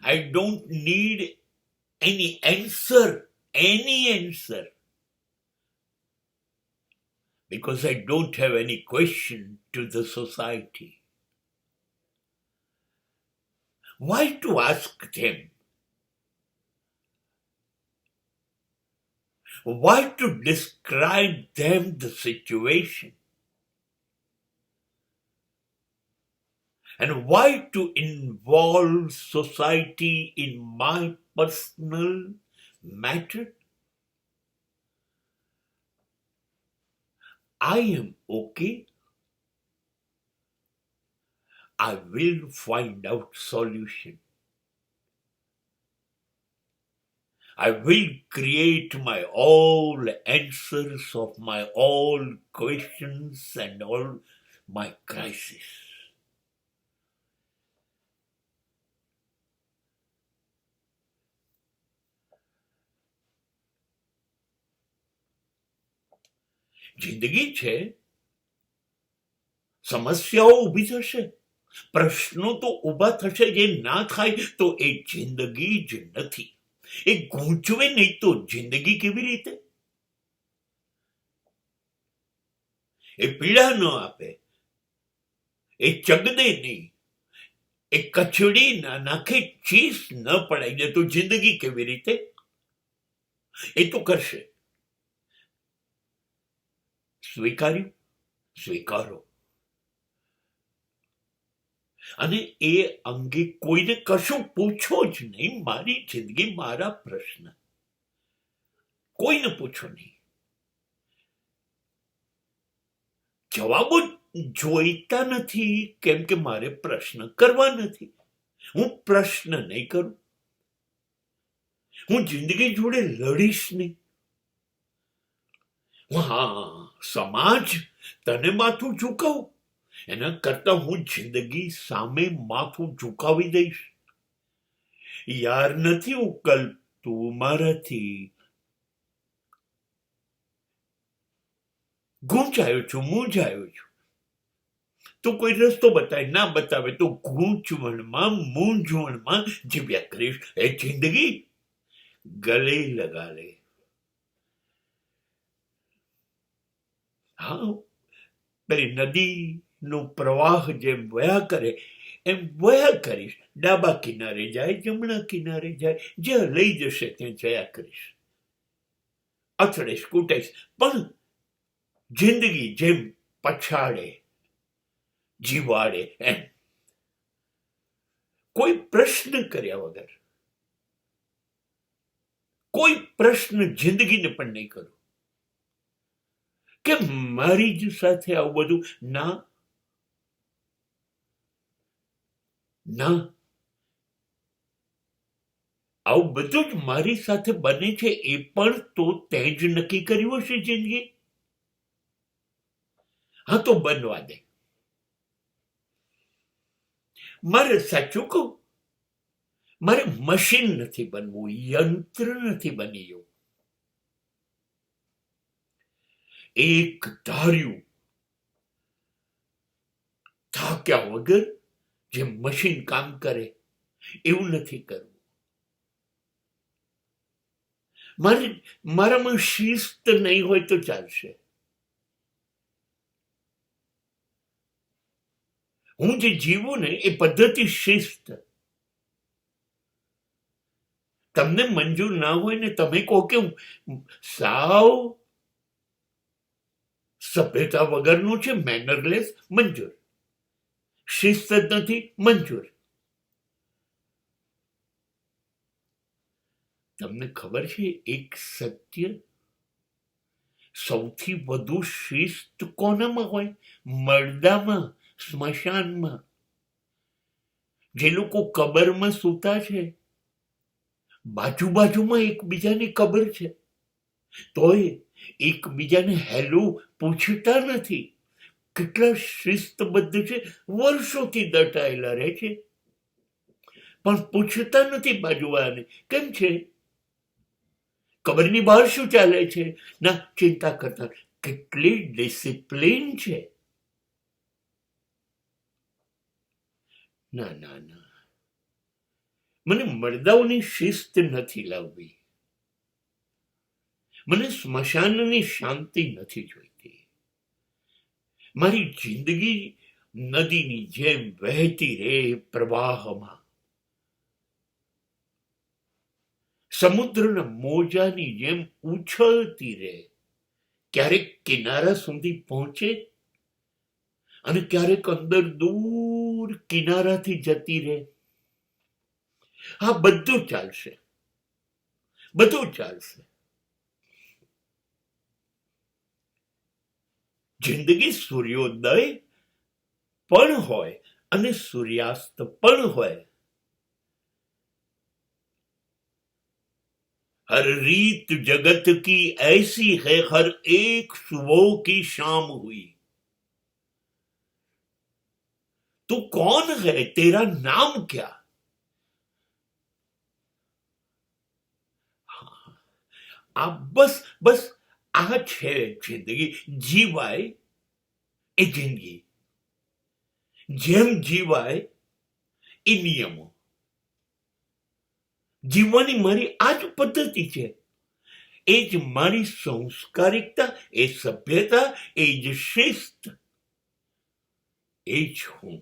I don't need any answer, because I don't have any question to the society. Why to ask them? Why to describe them the situation? And why to involve society in my personal matter? I am okay. I will find out solution. I will create my all answers of my all questions and all my crises. જિંદગી છે, સમસ્યાઓ ઊભી થશે, પ્રશ્નો તો ઊભા થશે. જે ના થાય તો એ જિંદગી જ નથી. એ ગૂંચવે નહીં તો જિંદગી કેવી રીતે? એ પીડા ન આપે, એ ચગદે નહીં, એ કચડી ના નાખે, ચીસ ન પડાઈ દે તો જિંદગી કેવી રીતે? એ તો કરશે. સ્વીકાર્યું? સ્વીકારો. અને એ અંગે કોઈને કશું પૂછો જ નહીં. મારી જિંદગી, મારા પ્રશ્ન, કોઈને પૂછો નહીં. જવાબો જોઈતા નથી, કેમ કે મારે પ્રશ્ન કરવા નથી. હું પ્રશ્ન નહીં કરું. હું જિંદગી જોડે લડીશ નહીં. હા, સમાજ તને માથું ઝુકાવું, એના કરતા હું જિંદગી સામે માથું ઝુકાવી દઈશ. યાર નથી ઉકલતું મારાથી. ગૂંચાયો છું, મૂંઝાયો છું. તો કોઈ રસ્તો બતાવે, ના બતાવે તો ગૂંચવણમાં, મૂંઝવણમાં જીવ્યા કરીશ. એ જિંદગી ગલે લગા લે. હા, પેલી નદીનો પ્રવાહ જેમ વયા કરે એમ વયા કરીશ. ડાબા કિનારે જાય, જમણા કિનારે જાય, જ્યાં લઈ જશે ત્યાં જયા કરીશ. અથડેશ, કૂટેશ, પણ જિંદગી જેમ પછાડે, જીવાડે એમ. કોઈ પ્રશ્ન કર્યા વગર, કોઈ પ્રશ્ન જિંદગીને પણ નહીં કરું કે મારી જ સાથે આવું બધું. ના ના, આવું બધું જ મારી સાથે બને છે. એ પણ તો તે જ નક્કી કર્યું હશે જિંદગી. હા, તો બનવા દે. મારે સાચું કહું, મારે મશીન નથી બનવું, યંત્ર નથી બની જવું. એક ધાર્યું, થાક્યા વગર જે મશીન કામ કરે એવું નથી કરવું. મારામાં શિસ્ત નહીં હોય તો ચાલશે. હું જે જીવું ને એ પદ્ધતિ શિસ્ત. તમને મંજૂર ના હોય ને તમે કહો કે સાવ સભ્યતા વગરનું છે, મેનરલેસ, મંજૂર. શિસ્ત જ નથી, મંજૂર. તમને ખબર છે એક સત્ય? સૌથી વધુ શિસ્ત કોનામાં હોય? મરદામાં, સ્મશાનમાં. જે લોકો કબરમાં સૂતા છે, બાજુ બાજુમાં એકબીજાની કબર છે, તોય એકબીજાને હેલો પૂછતા નથી. કેટલા શિસ્તબદ્ધ છે, વર્ષોથી દટાયેલા રહે છે, પણ પૂછતા નથી બાજુવાળાને કેમ છે, કબરની બહાર શું ચાલે છે, ના ચિંતા કરતા. કેટલી ડિસિપ્લિન છે. ના ના ના, મને મરદાઓની શિસ્ત નથી લાવવી, મને સ્મશાનની શાંતિ નથી જોઈતી. મારી જિંદગી નદીની જેમ વહેતી રહે પ્રવાહમાં, સમુદ્રના મોજાની જેમ ઉછળતી રહે, ક્યારેક કિનારા સુધી પહોંચે અને ક્યારેક અંદર દૂર કિનારાથી જતી રહે. હા, બધું ચાલશે, બધું ચાલશે. જિંદગી સૂર્યોદય પણ હોય અને સૂર્યાસ્ત પણ હોય. हर रीत जगत की ऐसी है, हर एक सुबह की शाम हुई. तू कौन है, तेरा नाम क्या? આ બસ બસ આ છે જિંદગી. જીવાય એ જિંદગી, જેમ જીવાય એ નિયમો. જીવવાની મારી આ જ પદ્ધતિ છે. એ જ મારી સંસ્કારિકતા, એ સભ્યતા, એ જ શિસ્ત, એ જ હું.